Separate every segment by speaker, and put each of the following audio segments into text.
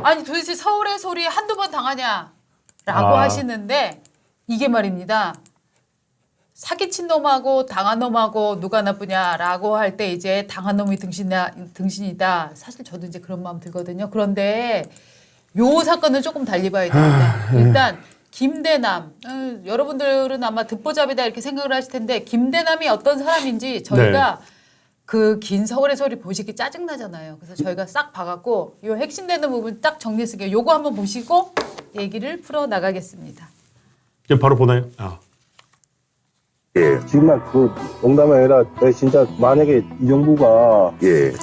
Speaker 1: 아니 도대체 서울의 소리 한두 번 당하냐라고
Speaker 2: 아.
Speaker 1: 하시는데 이게 말입니다. 사기친 놈하고 당한 놈하고 누가 나쁘냐라고 할 때 이제 당한 놈이 등신이다. 사실 저도 이제 그런 마음 들거든요. 그런데 요 사건은 조금 달리 봐야 됩니다. 일단 김대남 여러분들은 아마 듣보잡이다 이렇게 생각을 하실 텐데 김대남이 어떤 사람인지 저희가 그 긴 서울의 소리 보시기 짜증나잖아요. 그래서 저희가 싹 봐갖고 요 핵심되는 부분 딱 정리했을게요. 요거 한번 보시고 얘기를 풀어나가겠습니다.
Speaker 2: 지금 바로 보나요? 아.
Speaker 3: 예,
Speaker 4: 정말 그 농담이 아니라 내가 진짜 만약에 이 정부가
Speaker 3: 예,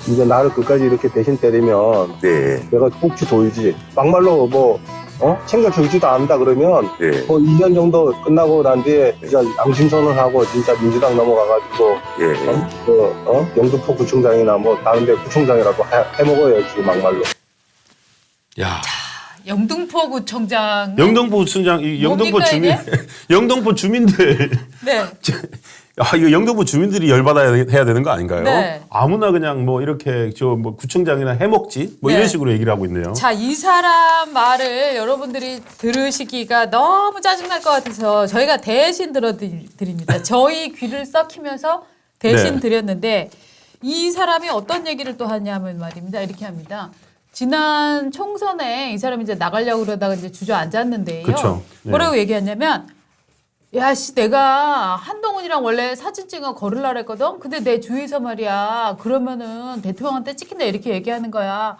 Speaker 4: 이제 나를 끝까지 이렇게 대신 때리면
Speaker 3: 네,
Speaker 4: 내가 꼭지 돌지. 막말로 뭐 챙겨주지도 않는다 그러면
Speaker 3: 예,
Speaker 4: 뭐 2년 정도 끝나고 난 뒤에 진짜 양심선언하고 진짜 민주당 넘어가가지고
Speaker 3: 예.
Speaker 4: 영등포 구청장이나 뭐 다른 데 구청장이라도 해먹어야지 막말로.
Speaker 2: 야.
Speaker 1: 영등포 구청장
Speaker 2: 영등포 구청장, 이 영등포
Speaker 1: 뭡니까,
Speaker 2: 주민,
Speaker 1: 이게?
Speaker 2: 영등포 주민들.
Speaker 1: 네.
Speaker 2: 이거 영등포 주민들이 열받아야 해야 되는 거 아닌가요?
Speaker 1: 네.
Speaker 2: 아무나 그냥 뭐 이렇게 뭐 구청장이나 해먹지 뭐
Speaker 1: 네.
Speaker 2: 이런 식으로 얘기를 하고 있네요.
Speaker 1: 자, 이 사람 말을 여러분들이 들으시기가 너무 짜증날 것 같아서 저희가 대신 들어드립니다. 저희 귀를 썩히면서 대신
Speaker 2: 네.
Speaker 1: 드렸는데 이 사람이 어떤 얘기를 또 하냐면 말입니다. 이렇게 합니다. 지난 총선에 이 사람이 이제 나가려고 그러다가 이제 주저앉았는데요.
Speaker 2: 그쵸. 네.
Speaker 1: 뭐라고 얘기했냐면 야, 씨, 내가 한동훈이랑 원래 사진 찍어 걸으려고 했거든? 근데 내 주위에서 말이야, 그러면은 대통령한테 찍힌다 이렇게 얘기하는 거야.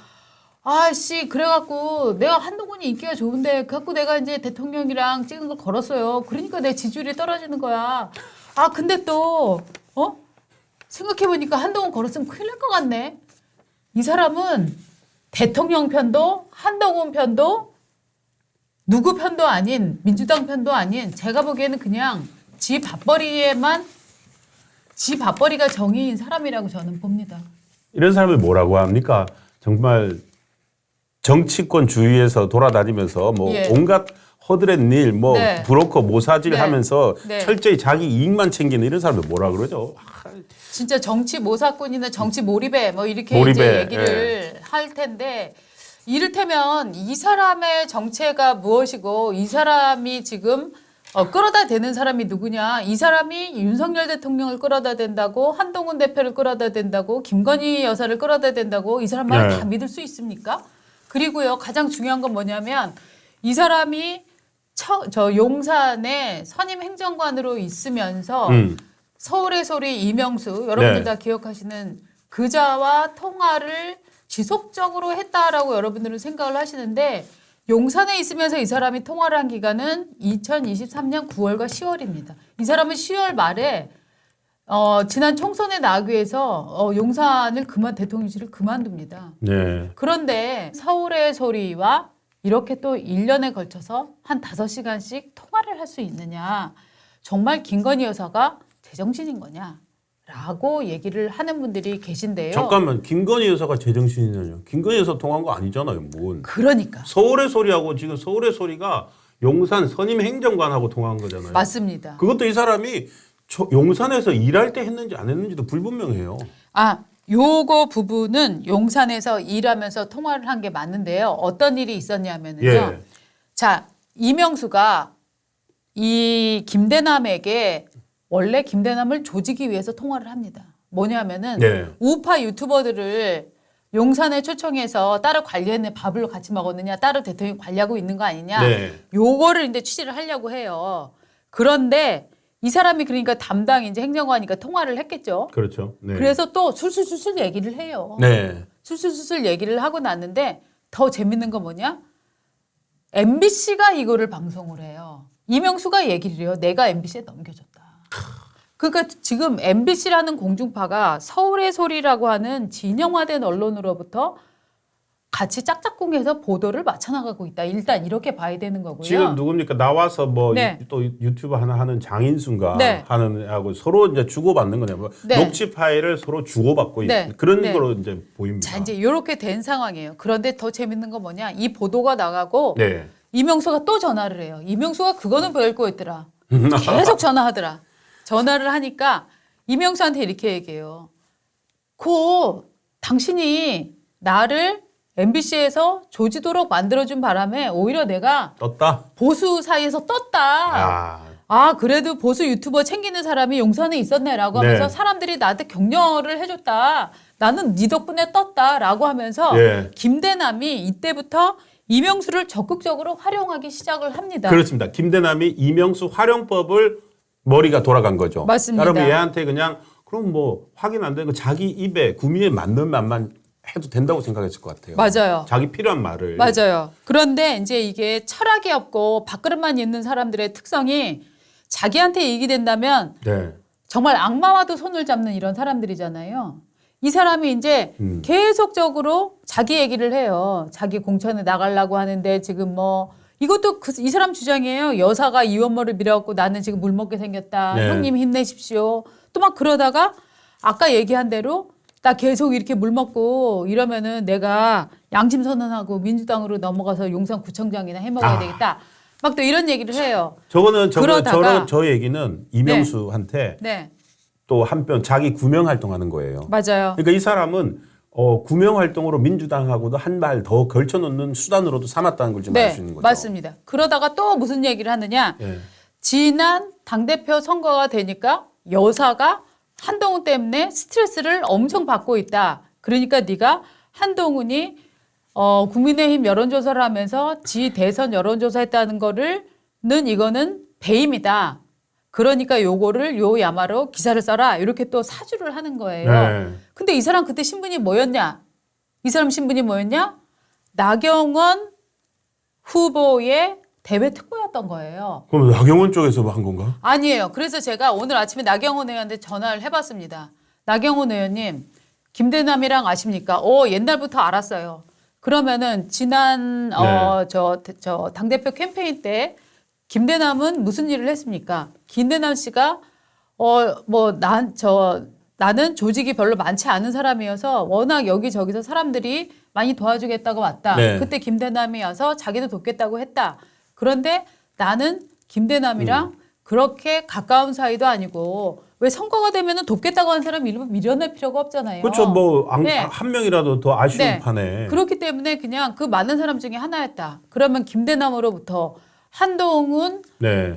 Speaker 1: 아씨, 그래갖고 내가 한동훈이 인기가 좋은데, 그래갖고 내가 이제 대통령이랑 찍은 걸 걸었어요. 그러니까 내 지지율이 떨어지는 거야. 아, 근데 또, 생각해보니까 한동훈 걸었으면 큰일 날 것 같네. 이 사람은 대통령 편도, 한동훈 편도, 누구 편도 아닌 민주당 편도 아닌 제가 보기에는 그냥 지 밥벌이가 정의인 사람이라고 저는 봅니다.
Speaker 2: 이런 사람을 뭐라고 합니까? 정말 정치권 주위에서 돌아다니면서 뭐
Speaker 1: 예.
Speaker 2: 온갖 허드렛 일, 뭐
Speaker 1: 네.
Speaker 2: 브로커 모사질
Speaker 1: 네.
Speaker 2: 하면서
Speaker 1: 네.
Speaker 2: 철저히 자기 이익만 챙기는 이런 사람을 뭐라 그러죠?
Speaker 1: 진짜 정치 모사꾼이나 정치 몰입에 뭐 이렇게
Speaker 2: 몰입에,
Speaker 1: 이제 얘기를 할 텐데 이를테면 이 사람의 정체가 무엇이고 이 사람이 지금 끌어다 대는 사람이 누구냐. 이 사람이 윤석열 대통령을 끌어다 댄다고 한동훈 대표를 끌어다 댄다고 김건희 여사를 끌어다 댄다고 이 사람 말 다 믿을 수 있습니까? 그리고요 가장 중요한 건 뭐냐면 이 사람이 저 용산에 선임 행정관으로 있으면서 서울의 소리 이명수 여러분들
Speaker 2: 네.
Speaker 1: 다 기억하시는 그자와 통화를 지속적으로 했다라고 여러분들은 생각을 하시는데 용산에 있으면서 이 사람이 통화를 한 기간은 2023년 9월과 10월입니다. 이 사람은 10월 말에 지난 총선에 나가기 위해서 용산을 대통령실을 그만둡니다.
Speaker 2: 네.
Speaker 1: 그런데 서울의 소리와 이렇게 또 1년에 걸쳐서 한 5시간씩 통화를 할 수 있느냐. 정말 김건희 여사가 제정신인 거냐. 라고 얘기를 하는 분들이 계신데요.
Speaker 2: 잠깐만, 김건희 여사가 제정신이냐뇨. 김건희 여사 통한 거 아니잖아요, 뭔.
Speaker 1: 그러니까.
Speaker 2: 서울의 소리하고 지금 서울의 소리가 용산 선임 행정관하고 통한 거잖아요.
Speaker 1: 맞습니다.
Speaker 2: 그것도 이 사람이 용산에서 일할 때 했는지 안 했는지도 불분명해요.
Speaker 1: 아, 요거 부분은 용산에서 일하면서 통화를 한 게 맞는데요. 어떤 일이 있었냐면요.
Speaker 2: 예.
Speaker 1: 자, 이명수가 이 김대남에게 원래 김대남을 조지기 위해서 통화를 합니다. 뭐냐면은
Speaker 2: 네.
Speaker 1: 우파 유튜버들을 용산에 초청해서 딸을 관리했네 밥을 같이 먹었느냐 딸을 대통령이 관리하고 있는 거 아니냐
Speaker 2: 네.
Speaker 1: 요거를 이제 취재를 하려고 해요. 그런데 이 사람이 그러니까 담당 이제 행정관이니까 통화를 했겠죠.
Speaker 2: 그렇죠. 네.
Speaker 1: 그래서 또 술술술술 얘기를 해요.
Speaker 2: 네.
Speaker 1: 술술술술 얘기를 하고 났는데 더 재밌는 건 뭐냐? MBC가 이거를 방송을 해요. 이명수가 얘기를 해요. 내가 MBC에 넘겨줬다. 그러니까 지금 MBC라는 공중파가 서울의 소리라고 하는 진영화된 언론으로부터 같이 짝짝꿍해서 보도를 맞춰나가고 있다. 일단 이렇게 봐야 되는 거고요.
Speaker 2: 지금 누굽니까? 나와서 뭐
Speaker 1: 네.
Speaker 2: 또 유튜브 하나 하는 장인순가
Speaker 1: 네.
Speaker 2: 하는 하고 서로 이제 주고받는 거냐. 뭐
Speaker 1: 네.
Speaker 2: 녹취 파일을 서로 주고받고
Speaker 1: 네.
Speaker 2: 그런
Speaker 1: 네.
Speaker 2: 거로 이제 보입니다.
Speaker 1: 자, 이제 이렇게 된 상황이에요. 그런데 더 재밌는 건 뭐냐? 이 보도가 나가고
Speaker 2: 네.
Speaker 1: 이명수가 또 전화를 해요. 이명수가 그거는 별 거였더라. 계속 전화하더라. 전화를 하니까 이명수한테 이렇게 얘기해요. 당신이 나를 MBC에서 조지도록 만들어준 바람에 오히려 내가
Speaker 2: 떴다.
Speaker 1: 보수 사이에서 떴다. 그래도 보수 유튜버 챙기는 사람이 용산에 있었네라고 하면서
Speaker 2: 네.
Speaker 1: 사람들이 나한테 격려를 해줬다. 나는 네 덕분에 떴다라고 하면서
Speaker 2: 예.
Speaker 1: 김대남이 이때부터 이명수를 적극적으로 활용하기 시작을 합니다.
Speaker 2: 그렇습니다. 김대남이 이명수 활용법을 머리가 돌아간 거죠.
Speaker 1: 맞습니다.
Speaker 2: 여러분 얘한테 그냥 그럼 뭐 확인 안 되는 거 자기 입에 구미에 맞는 말만 해도 된다고 생각했을 것 같아요.
Speaker 1: 맞아요.
Speaker 2: 자기 필요한 말을.
Speaker 1: 맞아요. 그런데 이제 이게 철학이 없고 밥그릇만 있는 사람들의 특성이 자기한테 이익이 된다면
Speaker 2: 네.
Speaker 1: 정말 악마와도 손을 잡는 이런 사람들이잖아요. 이 사람이 이제 계속적으로 자기 얘기를 해요. 자기 공천에 나가려고 하는데 지금 뭐 이것도 이 사람 주장이에요. 여사가 이원모를 밀어갖고 나는 지금 물먹게 생겼다.
Speaker 2: 네.
Speaker 1: 형님 힘내십시오. 또 막 그러다가 아까 얘기한 대로 나 계속 이렇게 물먹고 이러면은 내가 양심 선언하고 민주당으로 넘어가서 용산구청장이나 해먹어야 되겠다. 막 또 이런 얘기를 해요. 그러다가
Speaker 2: 저 얘기는 이명수한테
Speaker 1: 네,
Speaker 2: 또 한편 자기 구명 활동하는 거예요.
Speaker 1: 맞아요.
Speaker 2: 그러니까 이 사람은 구명 활동으로 민주당하고도 한 발 더 걸쳐놓는 수단으로도 삼았다는 걸 좀 알 수 있는 거죠.
Speaker 1: 맞습니다. 그러다가 또 무슨 얘기를 하느냐.
Speaker 2: 예.
Speaker 1: 지난 당대표 선거가 되니까 여사가 한동훈 때문에 스트레스를 엄청 받고 있다. 그러니까 네가 한동훈이 국민의힘 여론조사를 하면서 지 대선 여론조사 했다는 거는 이거는 배임이다. 그러니까 요거를 요 야마로 기사를 써라. 이렇게 또 사주를 하는 거예요.
Speaker 2: 네.
Speaker 1: 근데 이 사람 그때 신분이 뭐였냐? 이 사람 신분이 뭐였냐? 나경원 후보의 대외 특보였던 거예요.
Speaker 2: 그럼 나경원 쪽에서 한 건가?
Speaker 1: 아니에요. 그래서 제가 오늘 아침에 나경원 의원한테 전화를 해봤습니다. 나경원 의원님, 김대남이랑 아십니까? 옛날부터 알았어요. 그러면은 지난 저 당대표 캠페인 때 김대남은 무슨 일을 했습니까? 김대남 씨가 나는 조직이 별로 많지 않은 사람이어서 워낙 여기저기서 사람들이 많이 도와주겠다고 왔다.
Speaker 2: 네.
Speaker 1: 그때 김대남이 와서 자기도 돕겠다고 했다. 그런데 나는 김대남이랑 그렇게 가까운 사이도 아니고 왜 선거가 되면은 돕겠다고 하는 사람 일부 밀어낼 필요가 없잖아요.
Speaker 2: 그렇죠.
Speaker 1: 네.
Speaker 2: 한 명이라도 더 아쉬운
Speaker 1: 네.
Speaker 2: 판에.
Speaker 1: 그렇기 때문에 그냥 그 많은 사람 중에 하나였다. 그러면 김대남으로부터 한동훈
Speaker 2: 네.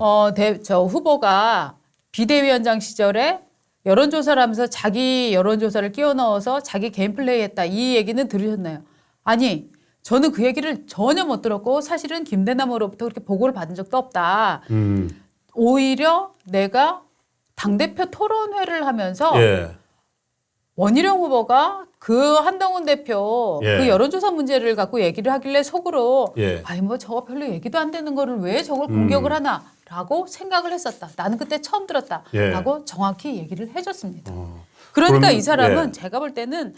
Speaker 1: 저 후보가 비대위원장 시절에 여론조사를 하면서 자기 여론조사를 끼워 넣어서 자기 개인 플레이했다. 이 얘기는 들으셨나요? 아니, 저는 그 얘기를 전혀 못 들었고 사실은 김대남으로부터 그렇게 보고를 받은 적도 없다. 오히려 내가 당대표 토론회를 하면서
Speaker 2: 예.
Speaker 1: 원희룡 후보가 그 한동훈 대표
Speaker 2: 예.
Speaker 1: 그 여론조사 문제를 갖고 얘기를 하길래 속으로
Speaker 2: 예.
Speaker 1: 아니 뭐 저거 별로 얘기도 안 되는 거를 왜 저걸 공격을 하나라고 생각을 했었다. 나는 그때 처음 들었다라고 정확히 얘기를 해줬습니다. 그러니까
Speaker 2: 그러면,
Speaker 1: 이 사람은
Speaker 2: 예.
Speaker 1: 제가 볼 때는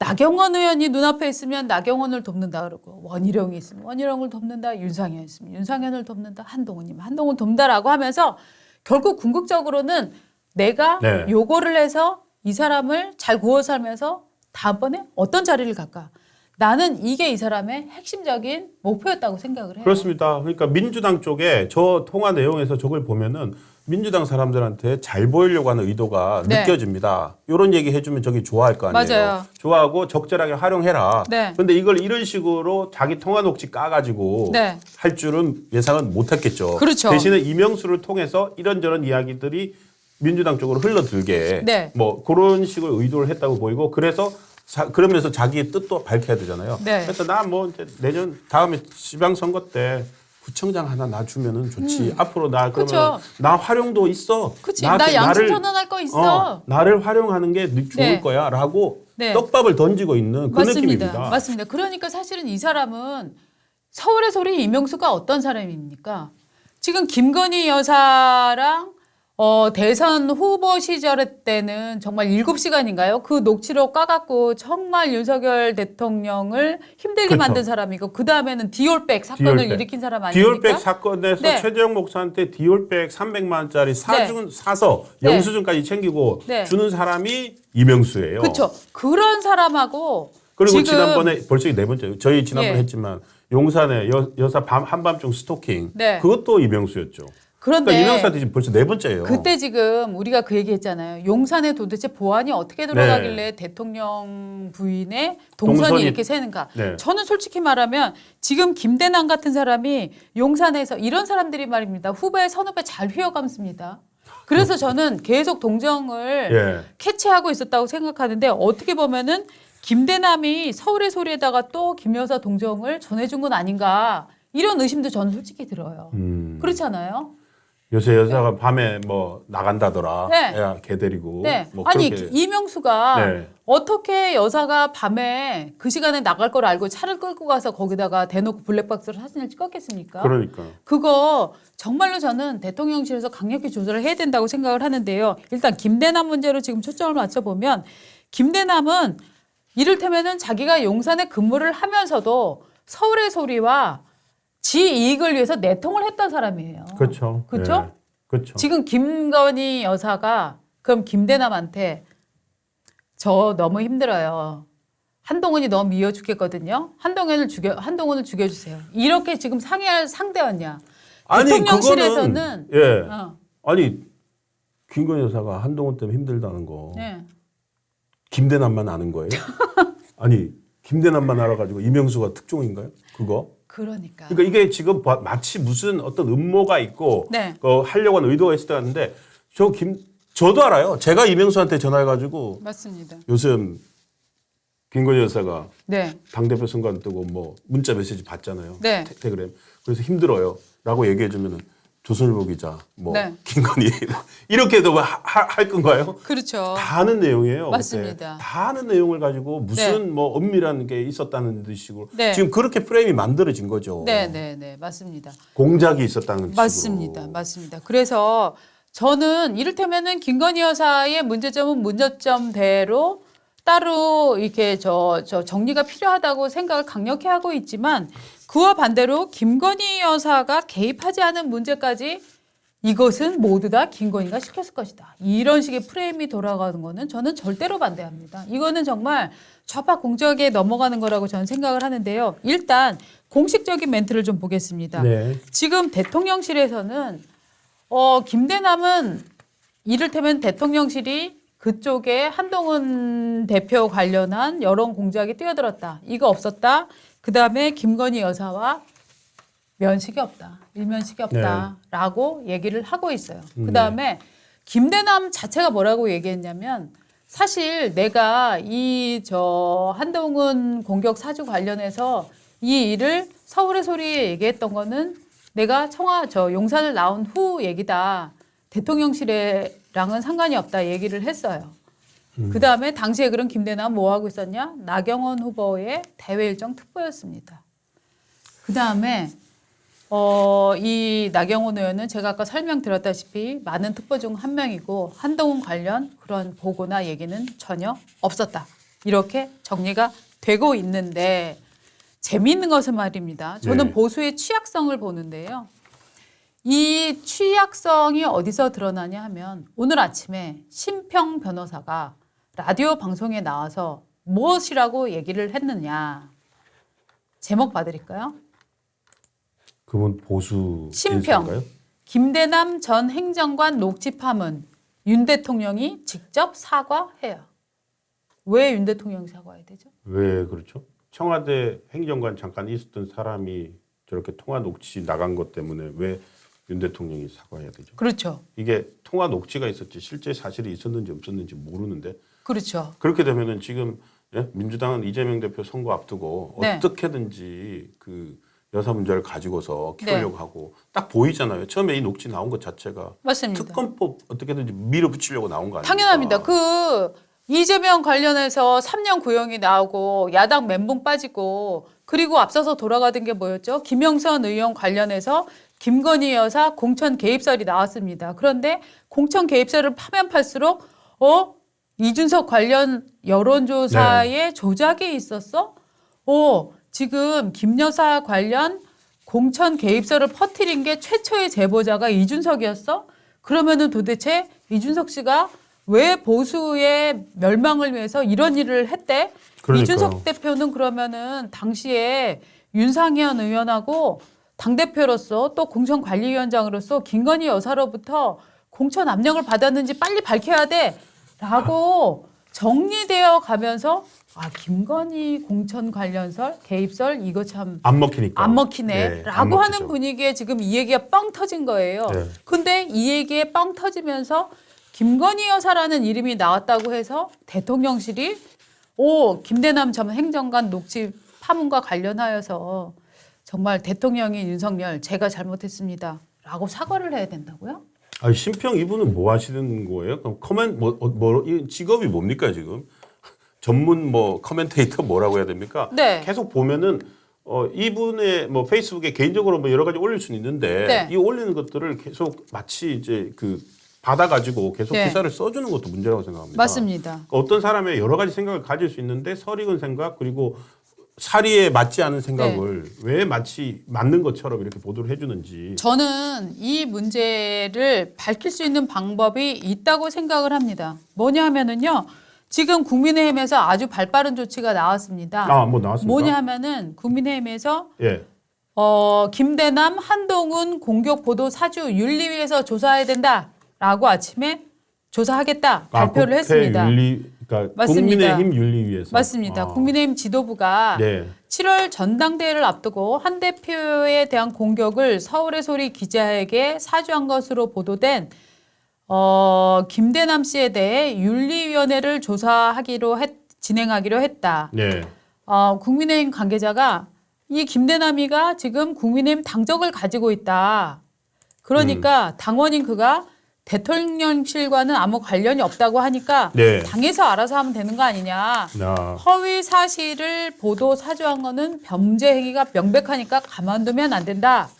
Speaker 1: 나경원 의원이 눈앞에 있으면 나경원을 돕는다 그러고 원희룡이 있으면 원희룡을 돕는다. 윤상현 있으면 윤상현을 돕는다. 한동훈이면 한동훈을 돕는다라고 하면서 결국 궁극적으로는 내가
Speaker 2: 네.
Speaker 1: 요거를 해서 이 사람을 잘 구워 살면서 다음번에 어떤 자리를 갈까? 나는 이게 이 사람의 핵심적인 목표였다고 생각을 해요.
Speaker 2: 그렇습니다. 그러니까 민주당 쪽에 저 통화 내용에서 저걸 보면은 민주당 사람들한테 잘 보이려고 하는 의도가
Speaker 1: 네.
Speaker 2: 느껴집니다. 이런 얘기 해주면 저기 좋아할 거 아니에요.
Speaker 1: 맞아요.
Speaker 2: 좋아하고 적절하게 활용해라.
Speaker 1: 네.
Speaker 2: 근데 이걸 이런 식으로 자기 통화 녹취 까가지고
Speaker 1: 네.
Speaker 2: 할 줄은 예상은 못했겠죠.
Speaker 1: 그렇죠.
Speaker 2: 대신에 이명수를 통해서 이런저런 이야기들이 민주당 쪽으로 흘러들게
Speaker 1: 네.
Speaker 2: 뭐 그런 식으로 의도를 했다고 보이고 그래서 그러면서 자기의 뜻도 밝혀야 되잖아요.
Speaker 1: 네.
Speaker 2: 그래서 나 뭐 내년 다음에 지방선거 때 구청장 하나 놔주면은 좋지. 앞으로 나 그러면
Speaker 1: 그쵸.
Speaker 2: 나 활용도 있어.
Speaker 1: 그치. 나 양심 선언할 거 있어.
Speaker 2: 나를 활용하는 게 좋을
Speaker 1: 네.
Speaker 2: 거야라고
Speaker 1: 네.
Speaker 2: 떡밥을 던지고 있는 그 느낌입니다.
Speaker 1: 맞습니다. 그러니까 사실은 이 사람은 서울의 소리 이명수가 어떤 사람입니까? 지금 김건희 여사랑 대선 후보 시절 때는 정말 7시간인가요? 그 녹취록 까갖고 정말 윤석열 대통령을 힘들게
Speaker 2: 그렇죠.
Speaker 1: 만든 사람이고 그 다음에는 디올백 사건을
Speaker 2: 디올백.
Speaker 1: 일으킨 사람 아닙니까?
Speaker 2: 디올백 사건에서
Speaker 1: 네.
Speaker 2: 최재형 목사한테 디올백 300만 원짜리 사서
Speaker 1: 네.
Speaker 2: 영수증까지 챙기고
Speaker 1: 네.
Speaker 2: 주는 사람이 이명수예요.
Speaker 1: 그렇죠. 그런 사람하고
Speaker 2: 그리고
Speaker 1: 지금
Speaker 2: 지난번에 벌써 네 번째 저희 지난번에
Speaker 1: 예.
Speaker 2: 했지만 용산에 여사 한밤중 스토킹
Speaker 1: 네.
Speaker 2: 그것도 이명수였죠.
Speaker 1: 그런데
Speaker 2: 그러니까 이명수한테 지금 벌써 네 번째예요.
Speaker 1: 그때 지금 우리가 그 얘기했잖아요. 용산에 도대체 보안이 어떻게 들어가길래 대통령 부인의 동선이 이렇게 새는가.
Speaker 2: 네.
Speaker 1: 저는 솔직히 말하면 지금 김대남 같은 사람이 용산에서 이런 사람들이 말입니다. 후배 선후배 잘 휘어감습니다. 그래서 저는 계속 동정을
Speaker 2: 예.
Speaker 1: 캐치하고 있었다고 생각하는데 어떻게 보면은 김대남이 서울의 소리에다가 또 김 여사 동정을 전해준 건 아닌가 이런 의심도 저는 솔직히 들어요. 그렇지 않아요?
Speaker 2: 요새 여자가 밤에 뭐 나간다더라.
Speaker 1: 네.
Speaker 2: 야, 걔 데리고.
Speaker 1: 네.
Speaker 2: 뭐
Speaker 1: 아니
Speaker 2: 그렇게.
Speaker 1: 이명수가
Speaker 2: 네.
Speaker 1: 어떻게 여사가 밤에 그 시간에 나갈 걸 알고 차를 끌고 가서 거기다가 대놓고 블랙박스로 사진을 찍었겠습니까?
Speaker 2: 그러니까.
Speaker 1: 그거 정말로 저는 대통령실에서 강력히 조절을 해야 된다고 생각을 하는데요. 일단 김대남 문제로 지금 초점을 맞춰보면 김대남은 이를테면은 자기가 용산에 근무를 하면서도 서울의 소리와 지 이익을 위해서 내통을 했던 사람이에요.
Speaker 2: 그렇죠.
Speaker 1: 그렇죠?
Speaker 2: 예. 그렇죠.
Speaker 1: 지금 김건희 여사가 그럼 김대남한테 저 너무 힘들어요. 한동훈이 너무 미워 죽겠거든요. 한동훈을 죽여주세요. 이렇게 지금 상의할 상대였냐?
Speaker 2: 아니,
Speaker 1: 대통령실에서는
Speaker 2: 그거는, 예.
Speaker 1: 어,
Speaker 2: 아니 김건희 여사가 한동훈 때문에 힘들다는 거
Speaker 1: 네.
Speaker 2: 김대남만 아는 거예요? 아니 김대남만 알아가지고 이명수가 특종인가요? 그거?
Speaker 1: 그러니까.
Speaker 2: 그러니까 이게 지금 마치 무슨 어떤 음모가 있고
Speaker 1: 네.
Speaker 2: 하려고 하는 의도가 있을 때 같은데 저도 알아요. 제가 이명수한테 전화해가지고
Speaker 1: 맞습니다.
Speaker 2: 요즘 김건희 여사가
Speaker 1: 네.
Speaker 2: 당대표 선거 안 뜨고 뭐 문자 메시지 받잖아요.
Speaker 1: 네.
Speaker 2: 태그램. 그래서 힘들어요. 라고 얘기해주면은 조선일보 기자, 뭐
Speaker 1: 네.
Speaker 2: 김건희 이렇게도 할 건가요?
Speaker 1: 그렇죠.
Speaker 2: 다 아는 내용이에요.
Speaker 1: 맞습니다.
Speaker 2: 그때. 다 아는 내용을 가지고 무슨 뭐 엄밀한 게 있었다는 듯이고
Speaker 1: 네.
Speaker 2: 지금 그렇게 프레임이 만들어진 거죠.
Speaker 1: 네, 맞습니다.
Speaker 2: 공작이 있었다는
Speaker 1: 맞습니다.
Speaker 2: 식으로.
Speaker 1: 맞습니다. 그래서 저는 이를테면은 김건희 여사의 문제점은 문제점대로 따로 이렇게 저 정리가 필요하다고 생각을 강력히 하고 있지만 그와 반대로 김건희 여사가 개입하지 않은 문제까지 이것은 모두 다 김건희가 시켰을 것이다. 이런 식의 프레임이 돌아가는 거는 저는 절대로 반대합니다. 이거는 정말 좌파 공작에 넘어가는 거라고 저는 생각을 하는데요. 일단 공식적인 멘트를 좀 보겠습니다.
Speaker 2: 네.
Speaker 1: 지금 대통령실에서는 김대남은 이를테면 대통령실이 그쪽에 한동훈 대표 관련한 여론 공작에 뛰어들었다. 이거 없었다. 그다음에 김건희 여사와 면식이 없다. 일면식이 없다라고 얘기를 하고 있어요. 그다음에 김대남 자체가 뭐라고 얘기했냐면 사실 내가 한동훈 공격 사주 관련해서 이 일을 서울의 소리에 얘기했던 거는 내가 용산을 나온 후 얘기다. 대통령실에랑은 상관이 없다 얘기를 했어요. 그다음에 당시에 그런 김대남 뭐 하고 있었냐? 나경원 후보의 대외 일정 특보였습니다. 그다음에 이 나경원 의원은 제가 아까 설명드렸다시피 많은 특보 중 한 명이고 한동훈 관련 그런 보고나 얘기는 전혀 없었다. 이렇게 정리가 되고 있는데 재미있는 것은 말입니다. 저는
Speaker 2: 네.
Speaker 1: 보수의 취약성을 보는데요. 이 취약성이 어디서 드러나냐 하면 오늘 아침에 심평 변호사가 라디오 방송에 나와서 무엇이라고 얘기를 했느냐. 제목 봐드릴까요?
Speaker 2: 그분 보수
Speaker 1: 심평.
Speaker 2: 인사인가요?
Speaker 1: 김대남 전 행정관 녹취 파문 윤 대통령이 직접 사과해요. 왜 윤 대통령이 사과해야 되죠?
Speaker 2: 왜 그렇죠? 청와대 행정관 잠깐 있었던 사람이 저렇게 통화 녹취 나간 것 때문에 왜 윤 대통령이 사과해야 되죠?
Speaker 1: 그렇죠.
Speaker 2: 이게 통화 녹취가 있었지 실제 사실이 있었는지 없었는지 모르는데
Speaker 1: 그렇죠.
Speaker 2: 그렇게 되면은 지금 민주당은 이재명 대표 선거 앞두고
Speaker 1: 네.
Speaker 2: 어떻게든지 그 여사 문제를 가지고서 키우려고
Speaker 1: 네.
Speaker 2: 하고 딱 보이잖아요. 처음에 이 녹취 나온 것 자체가
Speaker 1: 맞습니다.
Speaker 2: 특검법 어떻게든지 밀어붙이려고 나온 거 아닙니까?
Speaker 1: 당연합니다. 그 이재명 관련해서 3년 구형이 나오고 야당 멘붕 빠지고 그리고 앞서서 돌아가던 게 뭐였죠? 김영선 의원 관련해서 김건희 여사 공천 개입설이 나왔습니다. 그런데 공천 개입설을 파면 팔수록 이준석 관련 여론조사에 조작이 있었어? 지금 김 여사 관련 공천 개입설을 퍼뜨린 게 최초의 제보자가 이준석이었어? 그러면은 도대체 이준석 씨가 왜 보수의 멸망을 위해서 이런 일을 했대?
Speaker 2: 그러니까요.
Speaker 1: 이준석 대표는 그러면은 당시에 윤상현 의원하고 당대표로서 또 공천관리위원장으로서 김건희 여사로부터 공천 압력을 받았는지 빨리 밝혀야 돼라고 정리되어 가면서 김건희 공천 관련설, 개입설 이거 참
Speaker 2: 안 먹히니까.
Speaker 1: 안 먹히네
Speaker 2: 네,
Speaker 1: 라고
Speaker 2: 안
Speaker 1: 하는
Speaker 2: 먹히죠.
Speaker 1: 분위기에 지금 이 얘기가 뻥 터진 거예요.
Speaker 2: 네.
Speaker 1: 근데 이 얘기에 뻥 터지면서 김건희 여사라는 이름이 나왔다고 해서 대통령실이 김대남 전 행정관 녹취 파문과 관련하여서 정말 대통령이 윤석열 제가 잘못했습니다 라고 사과를 해야 된다고요?
Speaker 2: 아니, 심평 이분은 뭐 하시는 거예요? 그럼 이 직업이 뭡니까 지금? 전문 커멘테이터 뭐라고 해야 됩니까?
Speaker 1: 네.
Speaker 2: 계속 보면은 이분의 페이스북에 개인적으로 여러 가지 올릴 수는 있는데
Speaker 1: 네.
Speaker 2: 이 올리는 것들을 계속 마치 이제 받아가지고 계속
Speaker 1: 네.
Speaker 2: 기사를 써주는 것도 문제라고 생각합니다.
Speaker 1: 맞습니다.
Speaker 2: 그러니까 어떤 사람의 여러 가지 생각을 가질 수 있는데 설익은 생각 그리고 사리에 맞지 않은 생각을 왜 마치 맞는 것처럼 이렇게 보도를 해주는지.
Speaker 1: 저는 이 문제를 밝힐 수 있는 방법이 있다고 생각을 합니다. 뭐냐 하면은요. 지금 국민의힘에서 아주 발빠른 조치가 나왔습니다.
Speaker 2: 나왔습니까?
Speaker 1: 뭐냐 하면은 국민의힘에서
Speaker 2: 예.
Speaker 1: 김대남, 한동훈 공격 보도 사주 윤리위에서 조사해야 된다라고 아침에 조사하겠다 발표를 했습니다.
Speaker 2: 그러니까
Speaker 1: 맞습니다.
Speaker 2: 국민의힘 윤리위에서.
Speaker 1: 맞습니다. 국민의힘 지도부가
Speaker 2: 네.
Speaker 1: 7월 전당대회를 앞두고 한 대표에 대한 공격을 서울의 소리 기자에게 사주한 것으로 보도된 김대남 씨에 대해 윤리위원회를 진행하기로 했다.
Speaker 2: 네.
Speaker 1: 국민의힘 관계자가 이 김대남이가 지금 국민의힘 당적을 가지고 있다. 그러니까 당원인 그가 대통령실과는 아무 관련이 없다고 하니까
Speaker 2: 네.
Speaker 1: 당에서 알아서 하면 되는 거 아니냐. 허위 사실을 보도 사주한 거는 범죄 행위가 명백하니까 가만두면 안 된다.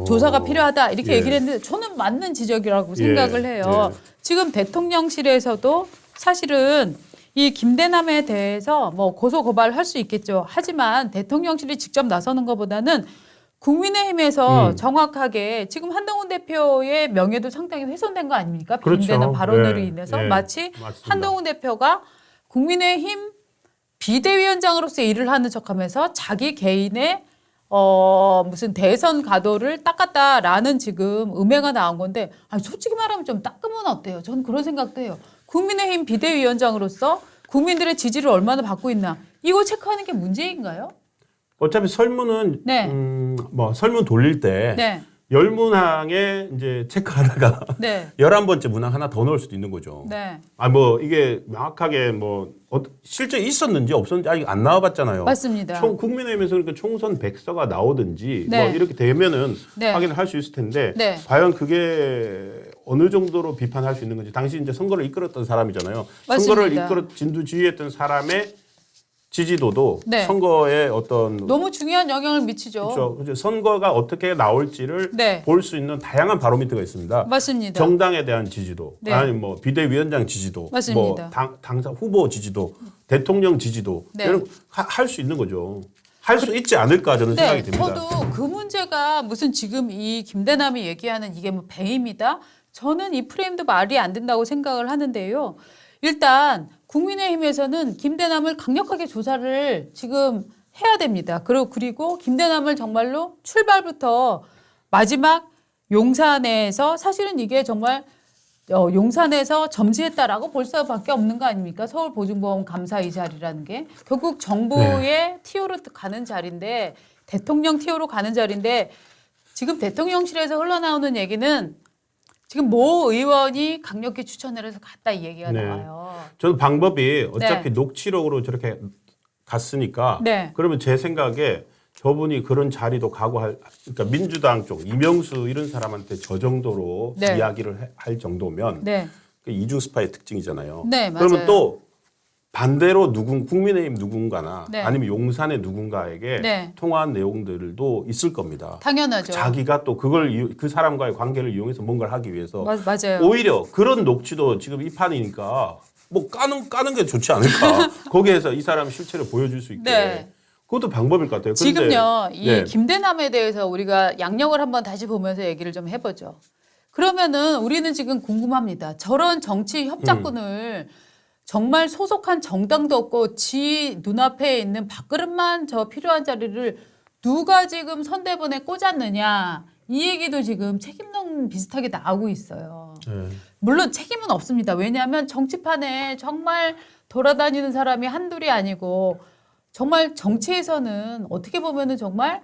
Speaker 1: 조사가 필요하다 이렇게
Speaker 2: 예.
Speaker 1: 얘기를 했는데 저는 맞는 지적이라고 생각을 해요. 지금 대통령실에서도 사실은 이 김대남에 대해서 고소 고발을 할 수 있겠죠. 하지만 대통령실이 직접 나서는 것보다는 국민의힘에서 정확하게 지금 한동훈 대표의 명예도 상당히 훼손된 거 아닙니까?
Speaker 2: 그렇죠.
Speaker 1: 김대남 발언으로
Speaker 2: 네.
Speaker 1: 인해서
Speaker 2: 네.
Speaker 1: 마치
Speaker 2: 맞습니다.
Speaker 1: 한동훈 대표가 국민의힘 비대위원장으로서 일을 하는 척하면서 자기 개인의 무슨 대선 가도를 닦았다라는 지금 음해가 나온 건데 솔직히 말하면 좀 닦으면 어때요? 저는 그런 생각도 해요. 국민의힘 비대위원장으로서 국민들의 지지를 얼마나 받고 있나 이거 체크하는 게 문제인가요?
Speaker 2: 어차피 설문은
Speaker 1: 네.
Speaker 2: 설문 돌릴 때
Speaker 1: 네.
Speaker 2: 10문항에 이제 체크하다가
Speaker 1: 네.
Speaker 2: 11번째 문항 하나 더 넣을 수도 있는 거죠.
Speaker 1: 네.
Speaker 2: 이게 명확하게 실제 있었는지 없었는지 아직 안 나와봤잖아요.
Speaker 1: 맞습니다.
Speaker 2: 국민의힘에서 그러니까 총선 100서가 나오든지
Speaker 1: 네.
Speaker 2: 이렇게 되면은
Speaker 1: 네.
Speaker 2: 확인을 할 수 있을 텐데
Speaker 1: 네.
Speaker 2: 과연 그게 어느 정도로 비판할 수 있는 건지 당시 이제 선거를 이끌었던 사람이잖아요.
Speaker 1: 맞습니다.
Speaker 2: 선거를 진두지휘했던 사람의 지지도도
Speaker 1: 네.
Speaker 2: 선거에 어떤
Speaker 1: 너무 중요한 영향을 미치죠.
Speaker 2: 그렇죠. 선거가 어떻게 나올지를
Speaker 1: 네.
Speaker 2: 볼 수 있는 다양한 바로미터가 있습니다.
Speaker 1: 맞습니다.
Speaker 2: 정당에 대한 지지도,
Speaker 1: 네.
Speaker 2: 아니면 비대위원장 지지도,
Speaker 1: 맞습니다.
Speaker 2: 당사 후보 지지도, 대통령 지지도
Speaker 1: 네.
Speaker 2: 이런 할 수 있는 거죠. 할 수 있지 않을까 저는 생각이 듭니다.
Speaker 1: 저도 그 문제가 무슨 지금 이 김대남이 얘기하는 이게 배임이다? 저는 이 프레임도 말이 안 된다고 생각을 하는데요. 일단 국민의힘에서는 김대남을 강력하게 조사를 지금 해야 됩니다. 그리고 김대남을 정말로 출발부터 마지막 용산에서 사실은 이게 정말 용산에서 점지했다라고 볼 수밖에 없는 거 아닙니까? 서울보증보험 감사 이 자리라는 게 결국 정부의 TO로 가는 자리인데 대통령 TO로 가는 자리인데 지금 대통령실에서 흘러나오는 얘기는 지금 모 의원이 강력히 추천을 해서 갔다 이 얘기가
Speaker 2: 네.
Speaker 1: 나와요.
Speaker 2: 저는 방법이 어차피 녹취록으로 저렇게 갔으니까
Speaker 1: 네.
Speaker 2: 그러면 제 생각에 저분이 그런 자리도 그러니까 민주당 쪽 이명수 이런 사람한테 저 정도로
Speaker 1: 네.
Speaker 2: 이야기를 할 정도면
Speaker 1: 네.
Speaker 2: 그 이중 스파의 특징이잖아요.
Speaker 1: 네, 맞아요.
Speaker 2: 그러면 또 반대로 국민의힘 누군가나
Speaker 1: 네.
Speaker 2: 아니면 용산의 누군가에게
Speaker 1: 네.
Speaker 2: 통화한 내용들도 있을 겁니다.
Speaker 1: 당연하죠.
Speaker 2: 자기가 또 그 사람과의 관계를 이용해서 뭔가를 하기 위해서
Speaker 1: 맞아요.
Speaker 2: 오히려 그런 녹취도 지금 이 판이니까 까는 게 좋지 않을까. 거기에서 이 사람 실체를 보여줄 수 있게.
Speaker 1: 네.
Speaker 2: 그것도 방법일 것 같아요. 그런데
Speaker 1: 지금요, 이
Speaker 2: 네.
Speaker 1: 김대남에 대해서 우리가 양력을 한번 다시 보면서 얘기를 좀 해보죠. 그러면은 우리는 지금 궁금합니다. 저런 정치 협작꾼을 정말 소속한 정당도 없고 지 눈앞에 있는 밥그릇만 저 필요한 자리를 누가 지금 선대본에 꽂았느냐 이 얘기도 지금 책임론 비슷하게 나오고 있어요.
Speaker 2: 네.
Speaker 1: 물론 책임은 없습니다. 왜냐하면 정치판에 정말 돌아다니는 사람이 한둘이 아니고 정말 정치에서는 어떻게 보면은 정말